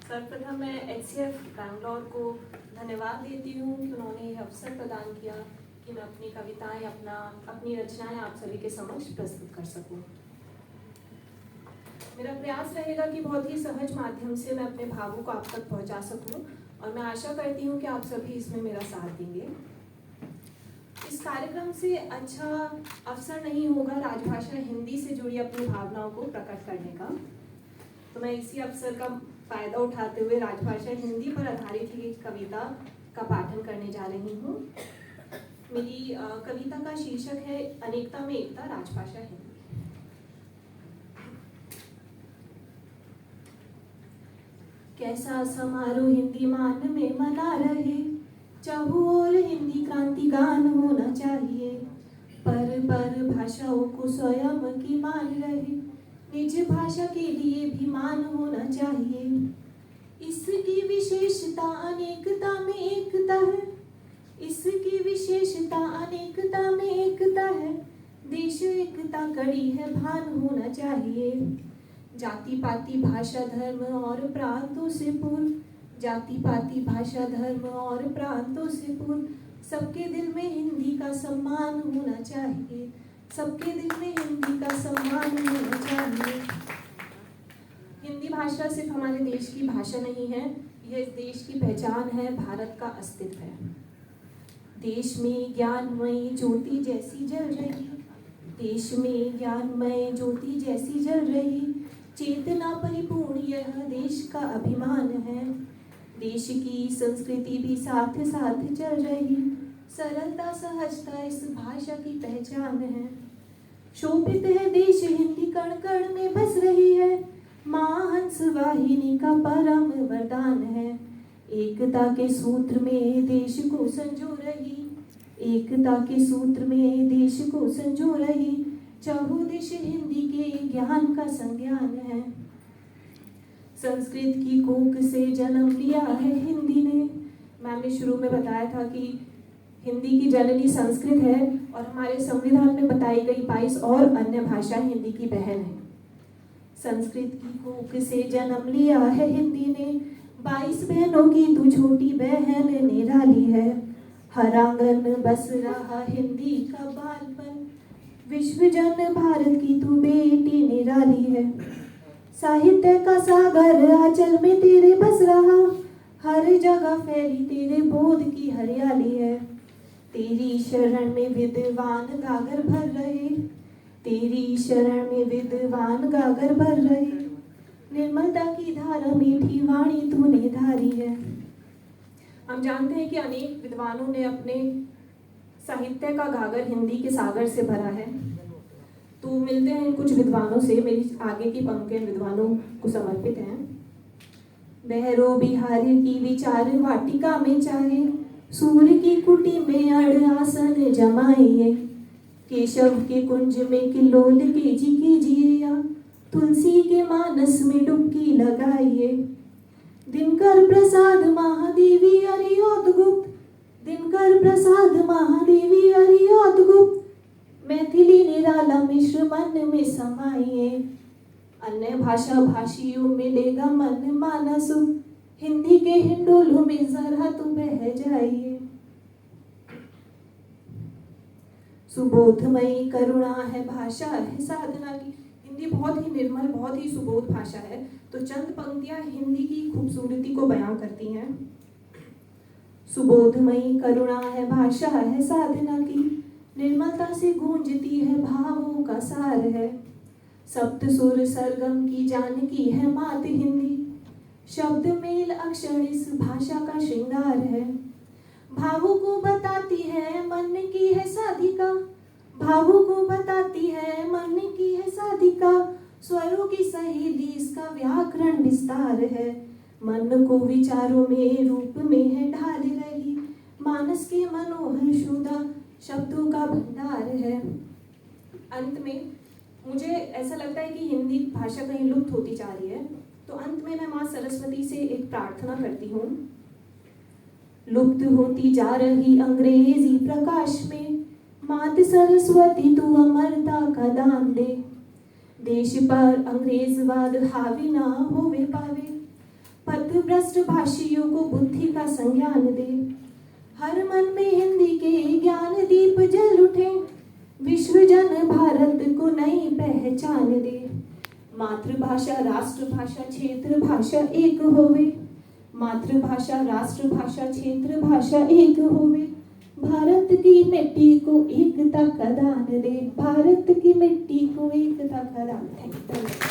सर्वप्रथम मैं HCF बैंगलोर को धन्यवाद देती हूँ कि उन्होंने यह अवसर प्रदान किया कि मैं अपनी कविताएं अपनी रचनाएं आप सभी के समक्ष प्रस्तुत कर सकूं। मेरा प्रयास रहेगा कि बहुत ही सहज माध्यम से मैं अपने भावों को आप तक पहुंचा सकूं और मैं आशा करती हूँ कि आप सभी इसमें मेरा साथ देंगे। इस कार्यक्रम से अच्छा अवसर नहीं होगा राजभाषा हिंदी से जुड़ी अपनी भावनाओं को प्रकट करने का, तो मैं इसी अवसर का फायदा उठाते हुए राजभाषा हिंदी पर आधारित ही एक कविता का पाठन करने जा रही हूँ। मेरी कविता का शीर्षक है अनेकता में एकता, राजभाषा हिंदी। कैसा समारोह हिंदी मान में मना रहे, चाहोर हिंदी क्रांति गान होना चाहिए, पर भाषाओं को स्वयं की मान रहे, निज भाषा के लिए भी मान होना चाहिए। इसकी विशेषता अनेकता में एकता है, इसकी विशेषता अनेकता में एकता है, देश एकता कड़ी है भान होना चाहिए। जाति पाति भाषा धर्म और प्रांतों से पूर्व, जाति पाति भाषा धर्म और प्रांतों से पूर्व सबके दिल में हिंदी का सम्मान होना चाहिए, सबके दिल में हिंदी का सम्मान होना चाहिए। हिंदी भाषा सिर्फ हमारे देश की भाषा नहीं है, यह इस देश की पहचान है, भारत का अस्तित्व है। देश में ज्ञानमयी ज्योति जैसी जल रही, देश में ज्ञानमय ज्योति जैसी जल रही, चेतना परिपूर्ण यह देश का अभिमान है। देश की संस्कृति भी साथ साथ चल रही, सरलता सहजता इस भाषा की पहचान है। शोभित है देश हिंदी कण कण में बस रही है, माँ हंस वाहिनी का परम वरदान है। एकता के सूत्र में देश को संजो रही, एकता के सूत्र में देश को संजो रही, चाहो देश हिंदी के ज्ञान का संज्ञान है। संस्कृत की कोख से जन्म लिया है हिंदी ने। मैम ने शुरू में बताया था कि हिंदी की जननी संस्कृत है और हमारे संविधान में बताई गई 22 और अन्य भाषा हिंदी की बहन है। संस्कृत की कोख से जन्म लिया है हिंदी ने, 22 बहनों की तू छोटी बहन निराली है। हर आंगन बस रहा हिंदी का बालपन, विश्व जन भारत की तू बेटी निराली है। साहित्य का सागर आंचल में तेरे बस रहा, हर जगह फैली तेरे बोध की हरियाली है। तेरी शरण में विद्वान गागर भर रहे, तेरी शरण में विद्वान गागर भर रहे, निर्मलता की धारा मीठी वाणी तूने धारी है। हम जानते हैं कि अनेक विद्वानों ने अपने साहित्य का गागर हिंदी के सागर से भरा है। तो मिलते हैं इन कुछ विद्वानों से, मेरी आगे की पंक्तियां विद्वानों को समर्पित हैं। बहरो बिहारी की विचार वाटिका में चाहे, सूर्य की कुटी में अड़ आसन जमाइए, केशव के कुंज में किलोल के जी कीजिए, तुलसी के मानस में डुबकी लगाइए। दिनकर प्रसाद महादेवी अरियोदगुप्त, दिनकर प्रसाद महादेवी अरियोदगुप्त, मैथिली निराला मिश्र मन में समाइए। अन्य भाषा भाषियों में लेगा मन मानस, हिंदी के हिंडोलों में जरा तू बह जाइए। सुबोधमयी करुणा है भाषा है साधना की, हिंदी बहुत ही निर्मल बहुत ही सुबोध भाषा है। तो चंद पंक्तियां हिंदी की खूबसूरती को बयां करती हैं। सुबोधमयी करुणा है भाषा है साधना की, निर्मलता से गूंजती है भावों का सार है। सप्त सुर सरगम की जानकी है मात हिंदी, शब्द मेल अक्षर इस भाषा का श्रृंगार है। भावों को बताती है मन की है साधिका, भावों को बताती है मन की है साधिका, स्वरों की सहेली इसका व्याकरण विस्तार है। मन को विचारों में रूप में है ढाल रही, मानस के मनोहर शुदा शब्दों का भंडार है। अंत में मुझे ऐसा लगता है कि हिंदी भाषा कहीं लुप्त होती जा रही है, तो अंत में मैं माँ सरस्वती से एक प्रार्थना करती हूँ। लुप्त होती जा रही अंग्रेजी प्रकाश में, मात सरस्वती तू अमरता का दान दे। देश पर अंग्रेजवाद हावी ना होवे पावे, पथ राष्ट्रभाषियों को बुद्धि का संज्ञान दे। हर मन में हिंदी के ज्ञान दीप जल उठे, विश्व जन भारत को नई पहचान दे। मातृभाषा राष्ट्रभाषा क्षेत्र भाषा एक होवे, मातृभाषा राष्ट्रभाषा क्षेत्र भाषा एक होवे। भारत की मिट्टी को एकता का दान दे, भारत की मिट्टी को एकता का दान। Thank you.